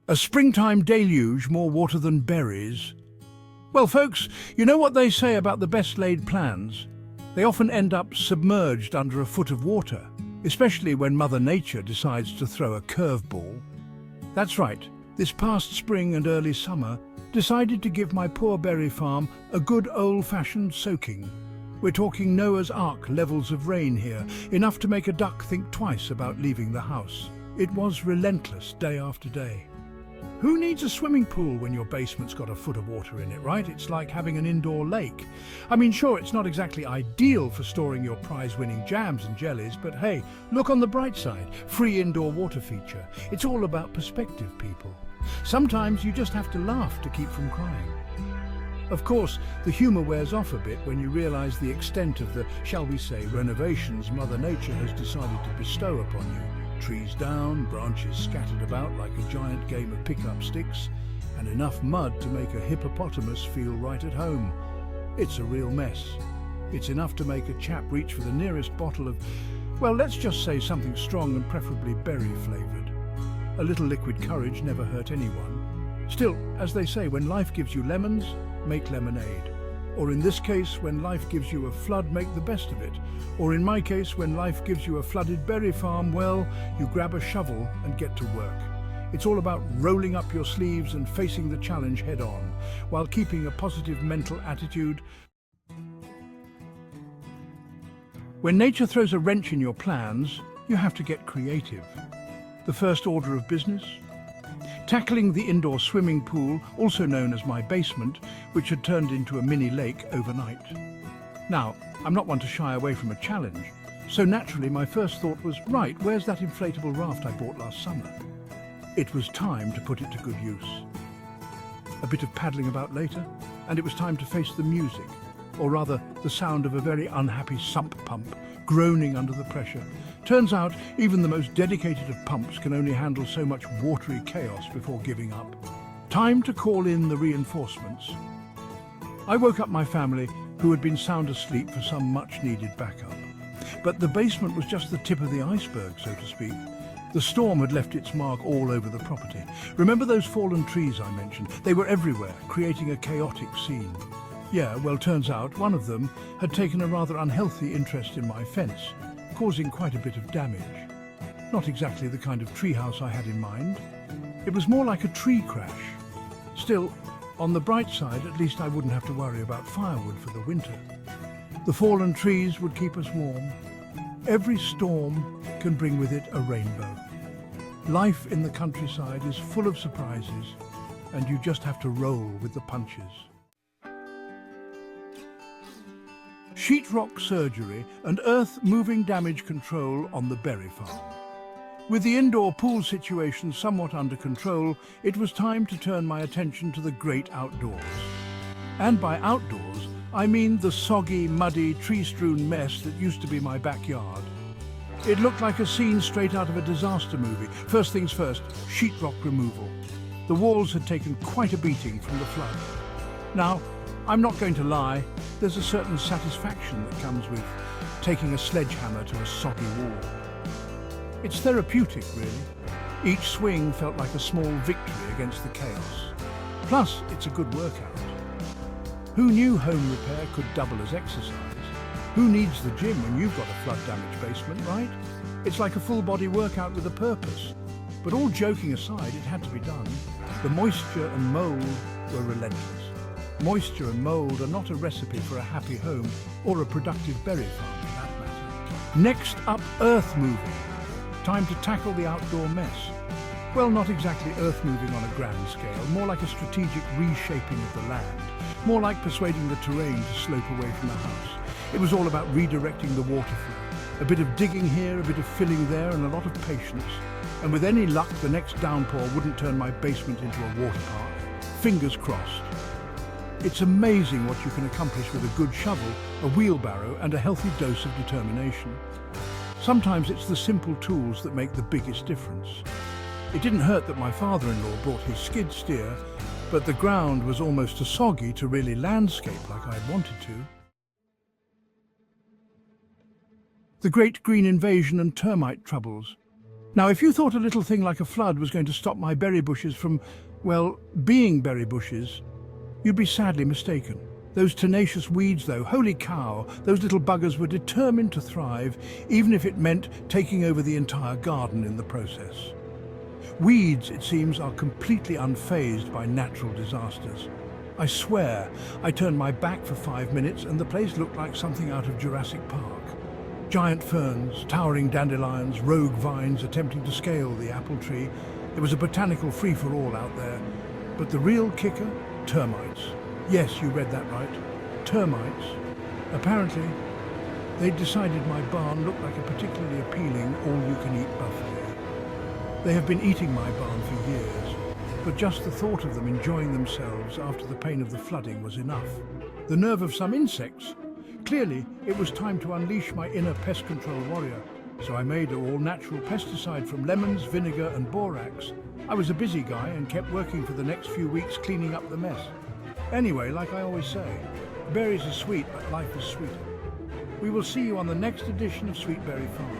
A springtime deluge, more water than berries. Well, folks, you know what they say about the best laid plans? They often end up submerged under a foot of water, especially when Mother Nature decides to throw a curveball. That's right, this past spring and early summer decided to give my poor berry farm a good old-fashioned soaking. We're talking Noah's Ark levels of rain here, enough to make a duck think twice about leaving the house. It was relentless day after day. Who needs a swimming pool when your basement's got a foot of water in it, right? It's like having an indoor lake. I mean, sure, it's not exactly ideal for storing your prize-winning jams and jellies, but hey, look on the bright side. Free indoor water feature. It's all about perspective, people. Sometimes you just have to laugh to keep from crying. Of course, the humour wears off a bit when you realise the extent of the, shall we say, renovations Mother Nature has decided to bestow upon you. Trees down, branches scattered about like a giant game of pick-up sticks, and enough mud to make a hippopotamus feel right at home. It's a real mess. It's enough to make a chap reach for the nearest bottle of, well, let's just say something strong and preferably berry-flavoured. A little liquid courage never hurt anyone. Still, as they say, when life gives you lemons, make lemonade. Or in this case, when life gives you a flood, make the best of it. Or in my case, when life gives you a flooded berry farm, well, you grab a shovel and get to work. It's all about rolling up your sleeves and facing the challenge head on, while keeping a positive mental attitude. When nature throws a wrench in your plans, you have to get creative. The first order of business? Tackling the indoor swimming pool, also known as my basement, which had turned into a mini lake overnight. Now, I'm not one to shy away from a challenge, so naturally my first thought was, right, where's that inflatable raft I bought last summer? It was time to put it to good use. A bit of paddling about later, and it was time to face the music, or rather the sound of a very unhappy sump pump groaning under the pressure. Turns out even the most dedicated of pumps can only handle so much watery chaos before giving up. Time to call in the reinforcements. I woke up my family, who had been sound asleep for some much-needed backup. But the basement was just the tip of the iceberg, so to speak. The storm had left its mark all over the property. Remember those fallen trees I mentioned? They were everywhere, creating a chaotic scene. Yeah, well, turns out one of them had taken a rather unhealthy interest in my fence, causing quite a bit of damage. Not exactly the kind of treehouse I had in mind. It was more like a tree crash. Still, on the bright side, at least I wouldn't have to worry about firewood for the winter. The fallen trees would keep us warm. Every storm can bring with it a rainbow. Life in the countryside is full of surprises, and you just have to roll with the punches. Sheetrock surgery and earth-moving damage control on the berry farm. With the indoor pool situation somewhat under control, it was time to turn my attention to the great outdoors. And by outdoors, I mean the soggy, muddy, tree-strewn mess that used to be my backyard. It looked like a scene straight out of a disaster movie. First things first, sheetrock removal. The walls had taken quite a beating from the flood. Now, I'm not going to lie, there's a certain satisfaction that comes with taking a sledgehammer to a soggy wall. It's therapeutic, really. Each swing felt like a small victory against the chaos. Plus, it's a good workout. Who knew home repair could double as exercise? Who needs the gym when you've got a flood-damaged basement, right? It's like a full-body workout with a purpose. But all joking aside, it had to be done. The moisture and mould were relentless. Moisture and mould are not a recipe for a happy home or a productive berry farm, for that matter. Next up, earth moving. Time to tackle the outdoor mess. Well, not exactly earth moving on a grand scale, more like a strategic reshaping of the land, more like persuading the terrain to slope away from the house. It was all about redirecting the water flow. A bit of digging here, a bit of filling there, and a lot of patience. And with any luck, the next downpour wouldn't turn my basement into a water park. Fingers crossed. It's amazing what you can accomplish with a good shovel, a wheelbarrow, and a healthy dose of determination. Sometimes it's the simple tools that make the biggest difference. It didn't hurt that my father-in-law brought his skid steer, but the ground was almost too soggy to really landscape like I'd wanted to. The great green invasion and termite troubles. Now, if you thought a little thing like a flood was going to stop my berry bushes from, well, being berry bushes, you'd be sadly mistaken. Those tenacious weeds, though, holy cow, those little buggers were determined to thrive, even if it meant taking over the entire garden in the process. Weeds, it seems, are completely unfazed by natural disasters. I swear, I turned my back for 5 minutes and the place looked like something out of Jurassic Park. Giant ferns, towering dandelions, rogue vines attempting to scale the apple tree. It was a botanical free-for-all out there. But the real kicker? Termites. Yes, you read that right. Termites. Apparently, they'd decided my barn looked like a particularly appealing all-you-can-eat buffet. They have been eating my barn for years, but just the thought of them enjoying themselves after the pain of the flooding was enough. The nerve of some insects. Clearly, it was time to unleash my inner pest control warrior, so I made an all-natural pesticide from lemons, vinegar and borax. I was a busy guy and kept working for the next few weeks cleaning up the mess. Anyway, like I always say, berries are sweet, but life is sweeter. We will see you on the next edition of Sweet Berry Farm.